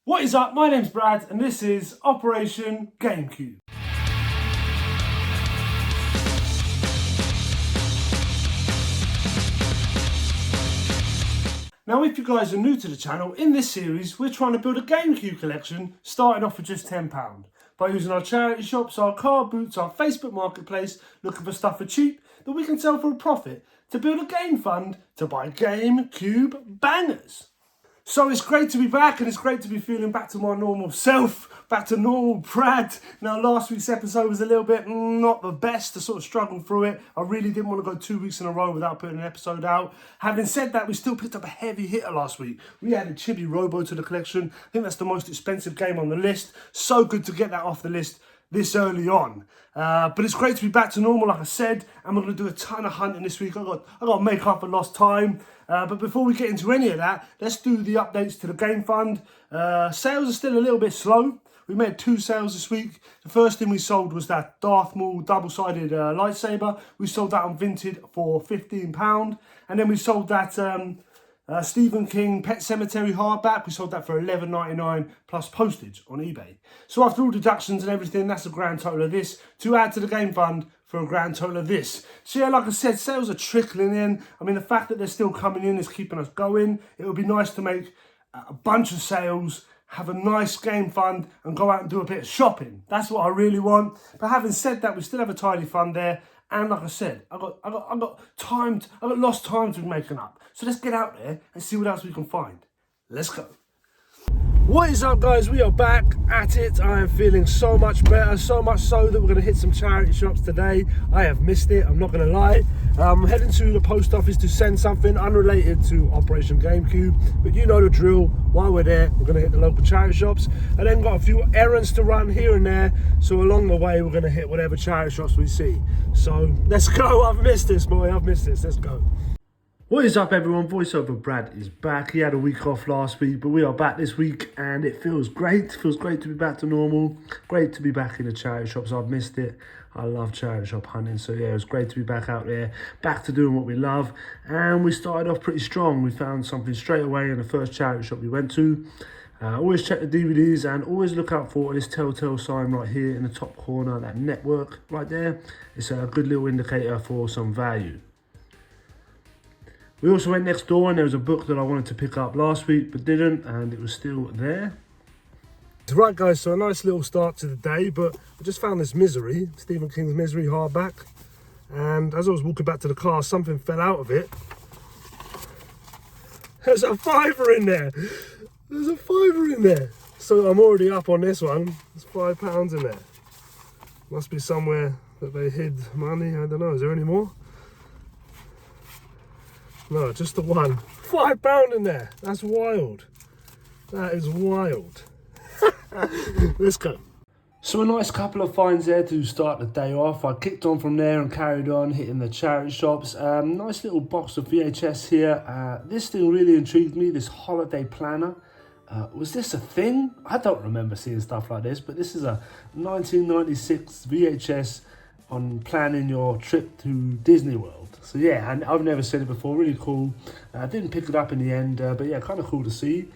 What is up? My name's Brad and this is Operation GameCube. Now if you guys are new to the channel, in this series we're trying to build a GameCube collection starting off with just £10 by using our charity shops, our car boots, our Facebook marketplace, looking for stuff for cheap that we can sell for a profit to build a game fund to buy GameCube bangers. So it's great to be back and it's great to be feeling back to my normal self, back to normal Brad. Now last week's episode was a little bit not the best, I sort of struggled through it. I really didn't want to go 2 weeks in a row without putting an episode out. Having said that, we still picked up a heavy hitter last week. We added Chibi Robo to the collection. I think that's the most expensive game on the list. So good to get that off the list this early on. But it's great to be back to normal, like I said, and we're going to do a ton of hunting this week. I got to make up for lost time. But before we get into any of that, let's do the updates to the game fund. Sales are still a little bit slow. We made 2 sales this week. The first thing we sold was that Darth Maul double-sided lightsaber. We sold that on Vinted for £15. And then we sold that Stephen King Pet Cemetery hardback. We sold that for $11.99 plus postage on eBay. So after all deductions and everything, that's a grand total of this to add to the game fund for a grand total of this. So yeah, like I said, sales are trickling in. I mean, the fact that they're still coming in is keeping us going. It would be nice to make a bunch of sales, have a nice game fund and go out and do a bit of shopping. That's what I really want. But having said that, we still have a tidy fund there. And like I said, I got lost time to be making up. So let's get out there and see what else we can find. Let's go. What is up, guys? We are back at it. I am feeling so much better, so much so that we're going to hit some charity shops today. I have missed it, I'm not going to lie. I'm heading to the post office to send something unrelated to Operation GameCube, but you know the drill. While we're there, we're going to hit the local charity shops. I then got a few errands to run here and there, so along the way we're going to hit whatever charity shops we see. So let's go. I've missed this, boy. I've missed this. Let's go. What is up, everyone? Voiceover Brad is back. He had a week off last week, but we are back this week and it feels great. It feels great to be back to normal. Great to be back in the charity shops. I've missed it. I love charity shop hunting. So yeah, it was great to be back out there, back to doing what we love. And we started off pretty strong. We found something straight away in the first charity shop we went to. Always check the DVDs and always look out for this telltale sign right here in the top corner, that network right there. It's a good little indicator for some value. We also went next door and there was a book that I wanted to pick up last week but didn't, and it was still there. Right, guys, so a nice little start to the day, but I just found this Misery, Stephen King's Misery hardback, and as I was walking back to the car, something fell out of it. There's a £5 in there. There's a £5 in there. So I'm already up on this one. There's £5 in there. Must be somewhere that they hid money. I don't know. Is there any more? No, just the one. £5 in there. That's wild. That is wild. Let's go. So a nice couple of finds there to start the day off. I kicked on from there and carried on hitting the charity shops. Nice little box of VHS here. This thing really intrigued me, this holiday planner. Was this a thing? I don't remember seeing stuff like this, but this is a 1996 VHS on planning your trip to Disney World. So yeah, and I've never seen it before, really cool. I didn't pick it up in the end, but yeah, kind of cool to see.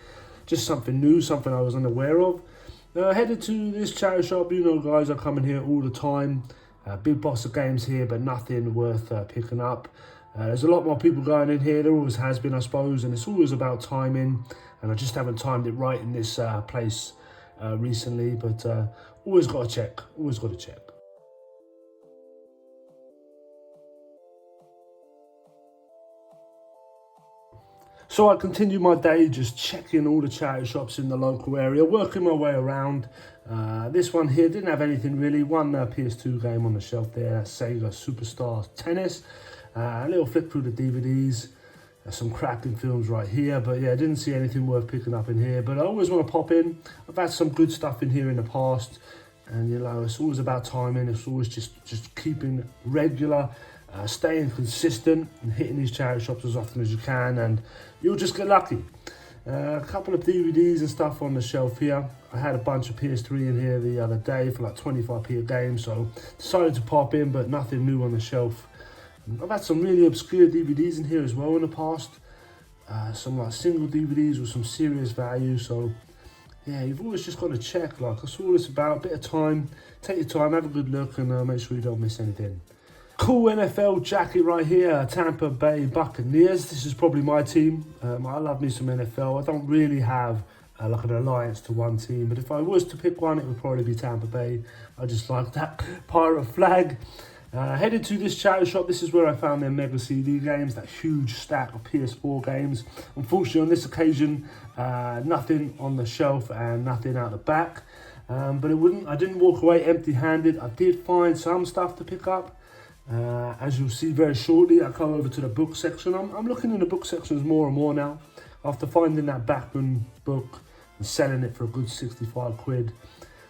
Just something new, something I was unaware of. Headed to this charity shop. You know, guys, I come in here all the time. Big box of games here, but nothing worth picking up. There's a lot more people going in here. There always has been, I suppose, and it's always about timing. And I just haven't timed it right in this place recently, but always got to check. Always got to check. So I continued my day just checking all the charity shops in the local area, working my way around. This one here didn't have anything really. One PS2 game on the shelf there, Sega Superstar Tennis. A little flick through the DVDs, some cracking films right here. But yeah, I didn't see anything worth picking up in here. But I always want to pop in. I've had some good stuff in here in the past. And you know, it's always about timing. It's always just keeping regular. Staying consistent and hitting these charity shops as often as you can, and you'll just get lucky. A couple of DVDs and stuff on the shelf here. I had a bunch of PS3 in here the other day for like 25p a game, so decided to pop in, but nothing new on the shelf. I've had some really obscure DVDs in here as well in the past. Some like single DVDs with some serious value, so yeah, you've always just got to check. Like, that's all it's about. A bit of time. Take your time, have a good look, and make sure you don't miss anything. Cool NFL jacket right here, Tampa Bay Buccaneers. This is probably my team. I love me some NFL. I don't really have like an alliance to one team, but if I was to pick one, it would probably be Tampa Bay. I just like that pirate flag. Headed to this charity shop. This is where I found their Mega CD games, that huge stack of PS4 games. Unfortunately, on this occasion, nothing on the shelf and nothing out the back. But I didn't walk away empty-handed. I did find some stuff to pick up. As you'll see very shortly, I come over to the book section. I'm looking in the book sections more and more now. After finding that Backman book and selling it for a good 65 quid,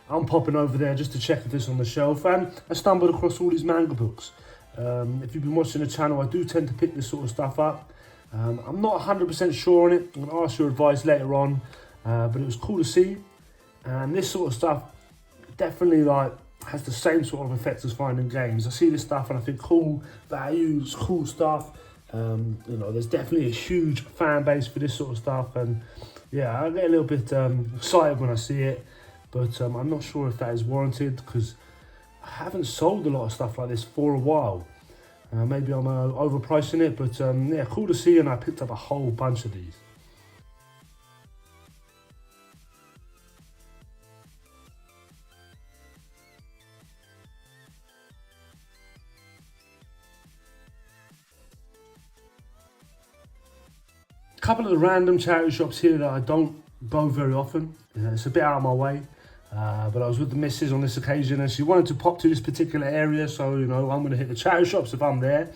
I'm popping over there just to check if it's on the shelf, and I stumbled across all these manga books. If you've been watching the channel, I do tend to pick this sort of stuff up. I'm not 100% sure on it. I'm going to ask your advice later on, but it was cool to see. And this sort of stuff definitely has the same sort of effects as finding games. I see this stuff and I think cool values, cool stuff. There's definitely a huge fan base for this sort of stuff, and yeah, I get a little bit excited when I see it, but I'm not sure if that is warranted because I haven't sold a lot of stuff like this for a while. Maybe I'm overpricing it, but yeah, cool to see, and I picked up a whole bunch of these. A couple of the random charity shops here that I don't go very often. It's a bit out of my way, but I was with the missus on this occasion and she wanted to pop to this particular area, so I'm going to hit the charity shops if I'm there.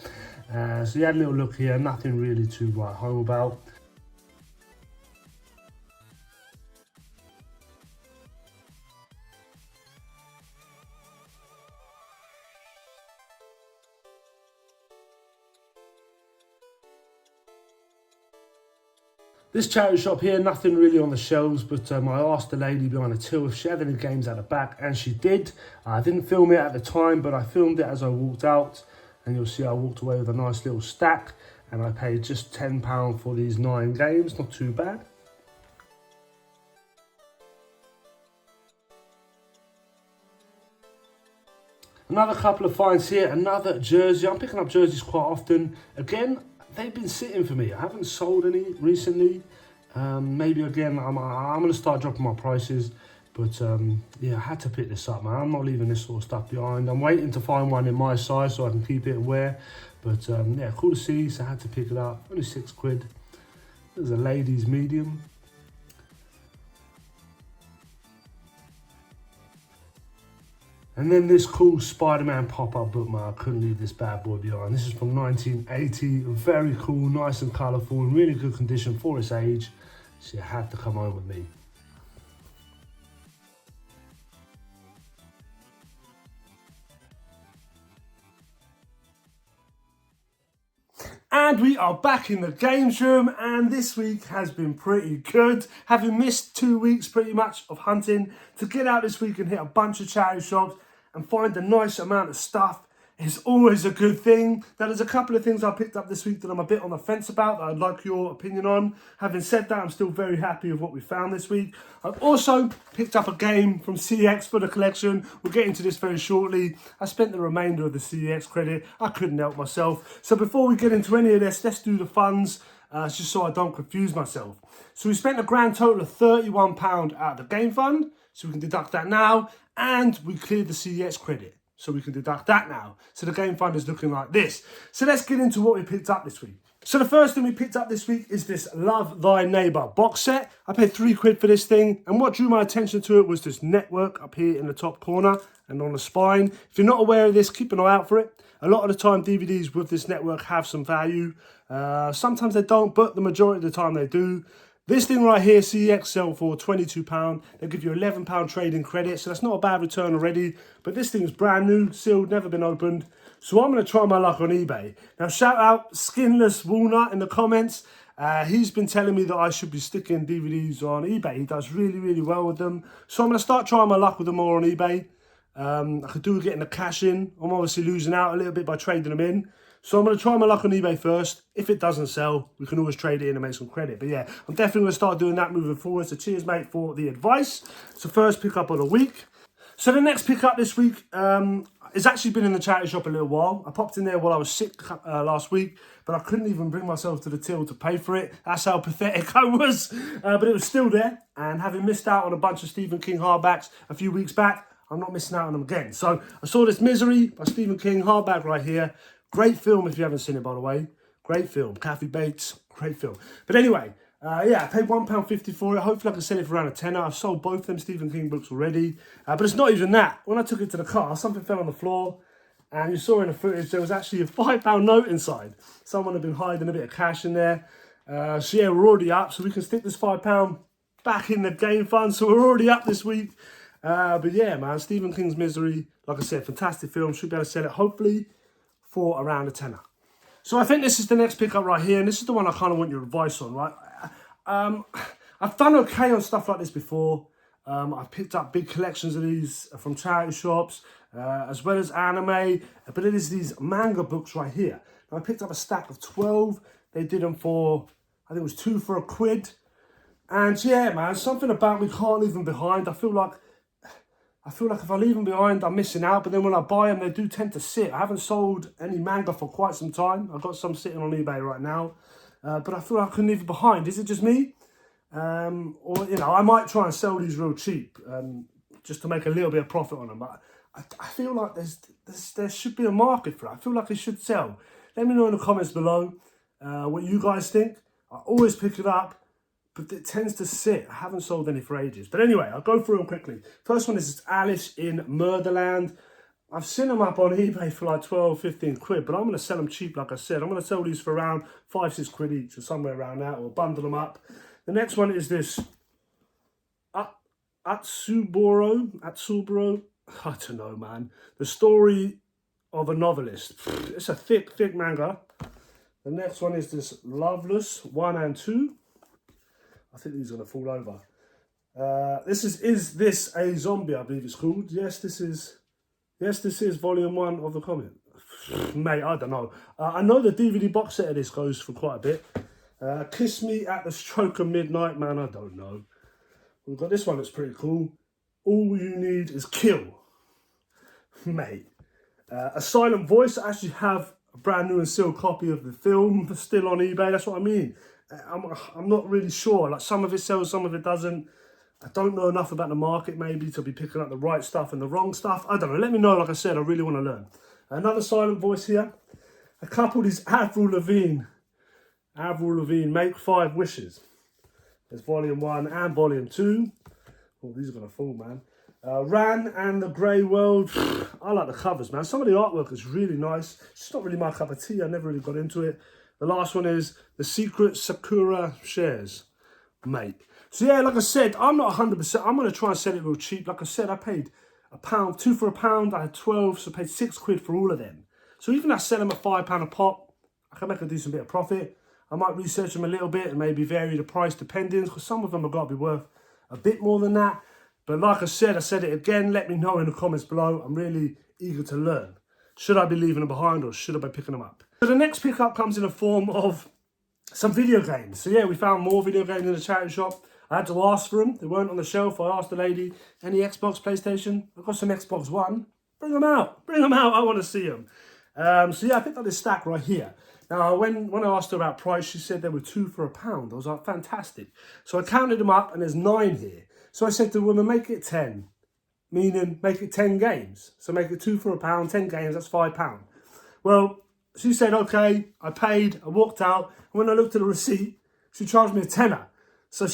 So you had a little look here, nothing really to write home about. This charity shop here, nothing really on the shelves, but I asked the lady behind the till if she had any games at the back, and she did. I didn't film it at the time, but I filmed it as I walked out, and you'll see I walked away with a nice little stack, and I paid just £10 for these 9 games, not too bad. Another couple of finds here, another jersey. I'm picking up jerseys quite often. Again, they've been sitting for me. I haven't sold any recently. Maybe again, I'm going to start dropping my prices. But yeah, I had to pick this up, man. I'm not leaving this sort of stuff behind. I'm waiting to find one in my size so I can keep it and wear. But yeah, cool to see, so I had to pick it up. Only 6 quid. There's a ladies medium. And then this cool Spider-Man pop-up book, man. I couldn't leave this bad boy behind. This is from 1980. Very cool, nice and colourful, in really good condition for its age. So you had to come home with me. And we are back in the games room, and this week has been pretty good. Having missed 2 weeks pretty much of hunting, to get out this week and hit a bunch of charity shops and find a nice amount of stuff is always a good thing. Now, there's a couple of things I picked up this week that I'm a bit on the fence about that I'd like your opinion on. Having said that, I'm still very happy with what we found this week. I've also picked up a game from CX for the collection. We'll get into this very shortly. I spent the remainder of the CX credit. I couldn't help myself. So before we get into any of this, let's do the funds, just so I don't confuse myself. So we spent a grand total of £31 out of the game fund, so we can deduct that now, and we cleared the CX credit, so we can deduct that now. So the game fund is looking like this. So let's get into what we picked up this week. So the first thing we picked up this week is this Love Thy Neighbour box set. I paid 3 quid for this thing, and what drew my attention to it was this network up here in the top corner and on the spine. If you're not aware of this, keep an eye out for it. A lot of the time DVDs with this network have some value. Sometimes they don't, but the majority of the time they do. This thing right here, CX sell for £22. They'll give you £11 trading credit, so that's not a bad return already. But this thing is brand new, sealed, never been opened. So I'm going to try my luck on eBay. Now, shout out Skinless Walnut in the comments. He's been telling me that I should be sticking DVDs on eBay. He does really, really well with them. So I'm going to start trying my luck with them more on eBay. I could do with getting the cash in. I'm obviously losing out a little bit by trading them in. So I'm going to try my luck on eBay first. If it doesn't sell, we can always trade it in and make some credit. But yeah, I'm definitely going to start doing that moving forward. So cheers, mate, for the advice. It's the first pickup of the week. So the next pickup this week it's actually been in the charity shop a little while. I popped in there while I was sick last week, but I couldn't even bring myself to the till to pay for it. That's how pathetic I was. But it was still there. And having missed out on a bunch of Stephen King hardbacks a few weeks back, I'm not missing out on them again. So I saw this Misery by Stephen King hardback right here. Great film if you haven't seen it, by the way. Great film. Kathy Bates, great film. But anyway, yeah, I paid £1.50 for it. Hopefully I can sell it for around a tenner. I've sold both them Stephen King books already. But it's not even that. When I took it to the car, something fell on the floor. And you saw in the footage, there was actually a £5 note inside. Someone had been hiding a bit of cash in there. So yeah, we're already up. So we can stick this £5 back in the game fund. So we're already up this week. But yeah, man, Stephen King's Misery, like I said, fantastic film. Should be able to sell it, hopefully, for around a tenner. So I think this is the next pickup right here, and this is the one I kind of want your advice on, right? I've done okay on stuff like this before. I've picked up big collections of these from charity shops, as well as anime, but it is these manga books right here. Now, I picked up a stack of 12. They did them for, I think it was 2 for £1. And yeah, man, something about me can't leave them behind. I feel like if I leave them behind, I'm missing out. But then when I buy them, they do tend to sit. I haven't sold any manga for quite some time. I've got some sitting on eBay right now. But I feel like I couldn't leave it behind. Is it just me? Or, you know, I might try and sell these real cheap just to make a little bit of profit on them. But I feel like there should be a market for it. I feel like it should sell. Let me know in the comments below what you guys think. I always pick it up, but it tends to sit. I haven't sold any for ages. But anyway, I'll go through them quickly. First one is Alice in Murderland. I've seen them up on eBay for like 12, 15 quid, but I'm going to sell them cheap, like I said. I'm going to sell these for around 5, 6 quid each or somewhere around that, or bundle them up. The next one is this Atsuboro. I don't know, man. The Story of a Novelist. It's a thick manga. The next one is this Loveless 1 and 2. I think these are going to fall over. This is this a zombie? I believe it's called. Yes, this is volume 1 of the comic. Mate, I don't know. I know the DVD box set of this goes for quite a bit. Kiss Me at the Stroke of Midnight, man. I don't know. We've got this one that's pretty cool. All You Need Is Kill, mate. A Silent Voice. I actually have a brand new and sealed copy of the film still on eBay. That's what I mean. I'm not really sure. Like, some of it sells, some of it doesn't. I don't know enough about the market maybe to be picking up the right stuff and the wrong stuff. I don't know. Let me know. Like I said, I really want to learn. Another Silent Voice here. A couple of these Avril Lavigne, Make 5 Wishes. There's volume 1 and volume 2. Oh, these are going to fall, man. Ran and the Grey World. I like the covers, man. Some of the artwork is really nice. It's not really my cup of tea. I never really got into it. The last one is The Secret Sakura Shares, mate. So yeah, like I said, I'm not 100%. I'm going to try and sell it real cheap. Like I said, I paid £1, 2 for £1. I had 12, so I paid 6 quid for all of them. So even if I sell them at £5 a pop, I can make a decent bit of profit. I might research them a little bit and maybe vary the price depending, because some of them have got to be worth a bit more than that. But like I said it again, let me know in the comments below. I'm really eager to learn. Should I be leaving them behind or should I be picking them up? So the next pickup comes in the form of some video games. So yeah, we found more video games in the charity shop. I had to ask for them. They weren't on the shelf. I asked the lady, any Xbox, PlayStation? I've got some Xbox One. Bring them out. Bring them out. I want to see them. So yeah, I picked up this stack right here. Now, when I asked her about price, she said they were 2 for £1. I was like, fantastic. So I counted them up and there's 9 here. So I said to the woman, make it 10. Meaning, make it 10 games. So make it 2 for £1, 10 games, that's £5. Well, she said, okay, I paid, I walked out. And when I looked at the receipt, she charged me a tenner. So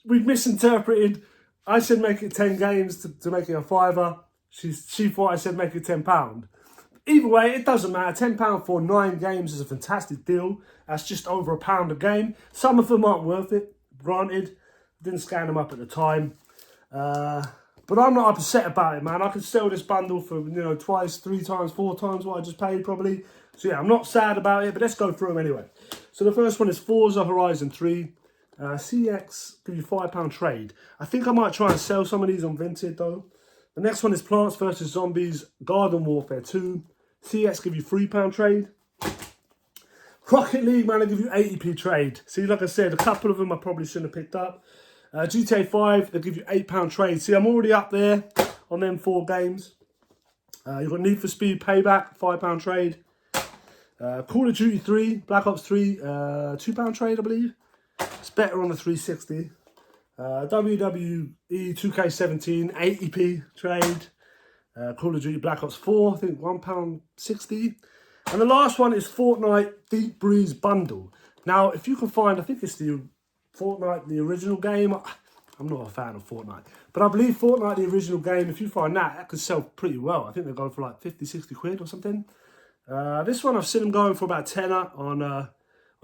we misinterpreted. I said make it 10 games to make it a £5. She thought I said make it £10. Either way, it doesn't matter. £10 for 9 games is a fantastic deal. That's just over £1 a game. Some of them aren't worth it, granted. Didn't scan them up at the time. But I'm not upset about it, man. I could sell this bundle for, you know, 2, 3 times, 4 times what I just paid, probably. So yeah, I'm not sad about it, but let's go through them anyway. So the first one is Forza Horizon 3. CX, give you £5 trade. I think I might try and sell some of these on Vinted, though. The next one is Plants vs Zombies Garden Warfare 2. CX, give you £3 trade. Rocket League, man, I give you 80p trade. See, like I said, a couple of them I probably shouldn't have picked up. GTA 5, they give you £8 trade. See, I'm already up there on them 4 games. You've got Need for Speed Payback, £5 trade. Call of Duty 3, Black Ops 3, £2 trade, I believe. It's better on the 360. WWE 2K17, 80p trade. Call of Duty Black Ops 4, I think £1.60. And the last one is Fortnite Deep Breeze Bundle. Now, if you can find, I think it's the Fortnite, the original game. I'm not a fan of Fortnite, but I believe Fortnite, the original game, if you find that could sell pretty well. I think they're going for like 50, 60 quid or something. This one I've seen them going for about tenner on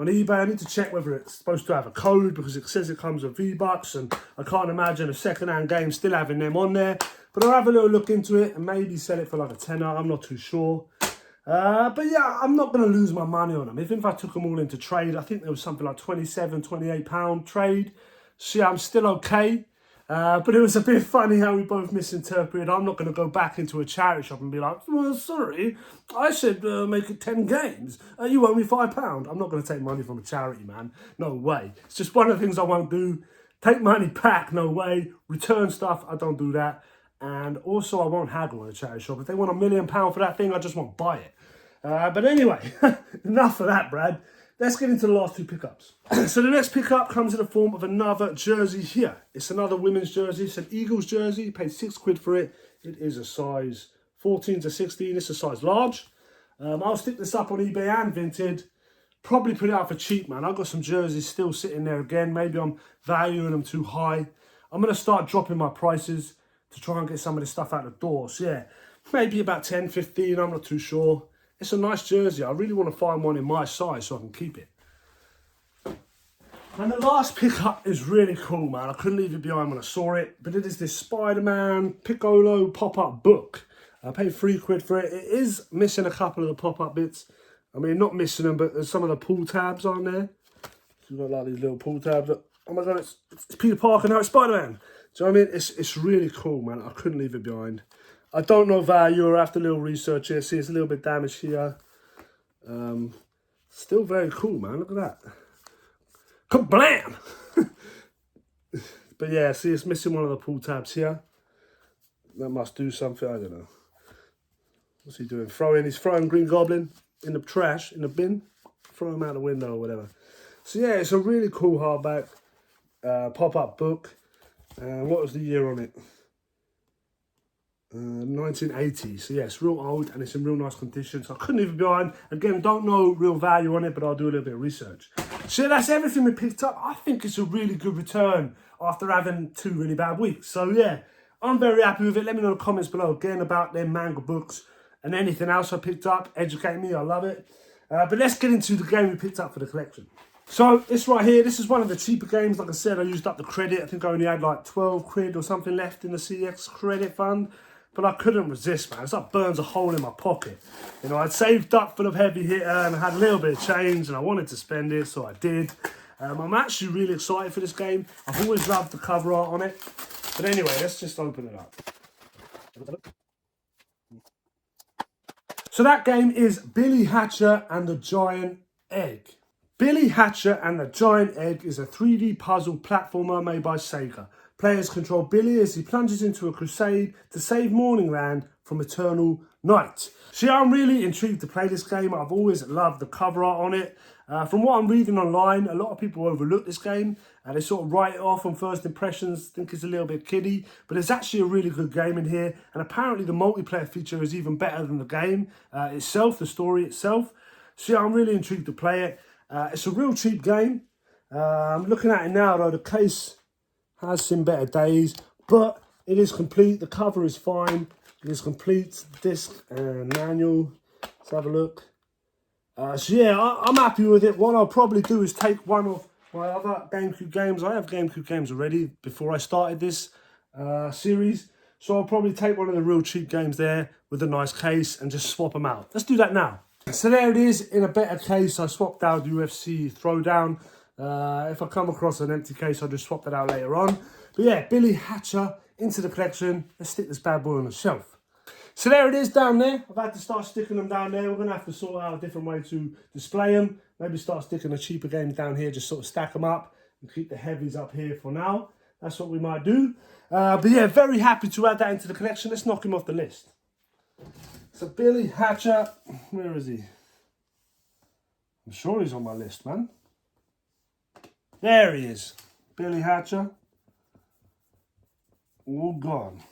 eBay. I need to check whether it's supposed to have a code because it says it comes with V-Bucks, and I can't imagine a second-hand game still having them on there. But I'll have a little look into it and maybe sell it for like a tenner. I'm not too sure. But yeah, I'm not going to lose my money on them. Even if I took them all into trade, I think there was something like £27, £28 trade. So yeah, I'm still okay. But it was a bit funny how we both misinterpreted. I'm not going to go back into a charity shop and be like, well, sorry, I said make it 10 games. You owe me £5. I'm not going to take money from a charity, man. No way. It's just one of the things I won't do. Take money back, no way. Return stuff, I don't do that. And also, I won't haggle in a charity shop. If they want £1 million for that thing, I just won't buy it. But anyway, enough of that, Brad. Let's get into the last 2 pickups. So the next pickup comes in the form of another jersey here. It's another women's jersey. It's an Eagles jersey. Paid 6 quid for it. It is a size 14 to 16. It's a size large. I'll stick this up on eBay and Vinted. Probably put it out for cheap, man. I've got some jerseys still sitting there again. Maybe I'm valuing them too high. I'm going to start dropping my prices to try and get some of this stuff out the door. So yeah, maybe about 10, 15, I'm not too sure. It's a nice jersey. I really want to find one in my size so I can keep it. And the last pickup is really cool, man. I couldn't leave it behind when I saw it. But it is this Spider-Man Piccolo pop-up book. I paid 3 quid for it. It is missing a couple of the pop-up bits. I mean, not missing them, but there's some of the pull tabs on there. So you've got like these little pull tabs. Oh my God, it's Peter Parker now, it's Spider-Man. Do you know what I mean? It's really cool, man. I couldn't leave it behind. I don't know value. After a little research here, see it's a little bit damaged here. Still very cool, man. Look at that. Kablam! But yeah, see it's missing one of the pull tabs here. That must do something. I don't know. What's he doing? He's throwing Green Goblin in the trash, in the bin. Throw him out the window or whatever. So yeah, it's a really cool hardback pop-up book. What was the year on it? 1980. So yeah, it's real old and it's in real nice condition. So I couldn't leave it behind. Again, don't know real value on it, but I'll do a little bit of research. So yeah, that's everything we picked up. I think it's a really good return after having 2 really bad weeks. So yeah, I'm very happy with it. Let me know in the comments below again about them manga books and anything else I picked up. Educate me, I love it. But let's get into the game we picked up for the collection. So this right here, this is one of the cheaper games. Like I said, I used up the credit. I think I only had like 12 quid or something left in the CX credit fund. But I couldn't resist, man. It's like burns a hole in my pocket. You know, I'd saved up for the heavy hitter and I had a little bit of change and I wanted to spend it, so I did. I'm actually really excited for this game. I've always loved the cover art on it. But anyway, let's just open it up. So that game is Billy Hatcher and the Giant Egg. Billy Hatcher and the Giant Egg is a 3D puzzle platformer made by Sega. Players control Billy as he plunges into a crusade to save Morningland from eternal night. See, I'm really intrigued to play this game. I've always loved the cover art on it. From what I'm reading online, a lot of people overlook this game. They sort of write it off on first impressions, think it's a little bit kiddie. But it's actually a really good game in here. And apparently the multiplayer feature is even better than the game itself, the story itself. So yeah, I'm really intrigued to play it. It's a real cheap game. I'm looking at it now though, the case has seen better days, but it is complete. The cover is fine. It is complete. Disc and manual. Let's have a look. So yeah, I'm happy with it. What I'll probably do is take one of my other GameCube games. I have GameCube games already before I started this series. So I'll probably take one of the real cheap games there with a nice case and just swap them out. Let's do that now. So there it is in a better case. I swapped out UFC Throwdown. If I come across an empty case, I'll just swap that out later on. But yeah, Billy Hatcher into the collection. Let's stick this bad boy on the shelf. So there it is down there. I've had to start sticking them down there. We're going to have to sort out a different way to display them. Maybe start sticking the cheaper games down here, just sort of stack them up and keep the heavies up here for now. That's what we might do. But yeah, very happy to add that into the collection. Let's knock him off the list. So Billy Hatcher, where is he? I'm sure he's on my list, man. There he is. Billy Hatcher. All gone.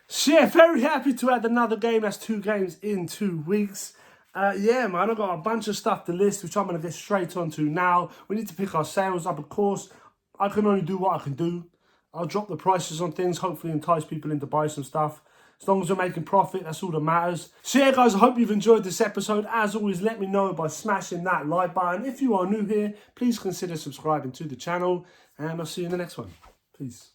So yeah, very happy to add another game. That's 2 games in 2 weeks. Yeah, man, I've got a bunch of stuff to list, which I'm going to get straight onto now. We need to pick our sales up, of course. I can only do what I can do. I'll drop the prices on things, hopefully entice people in to buy some stuff. As long as we're making profit, that's all that matters. So yeah, guys, I hope you've enjoyed this episode. As always, let me know by smashing that like button. If you are new here, please consider subscribing to the channel. And I'll see you in the next one. Peace.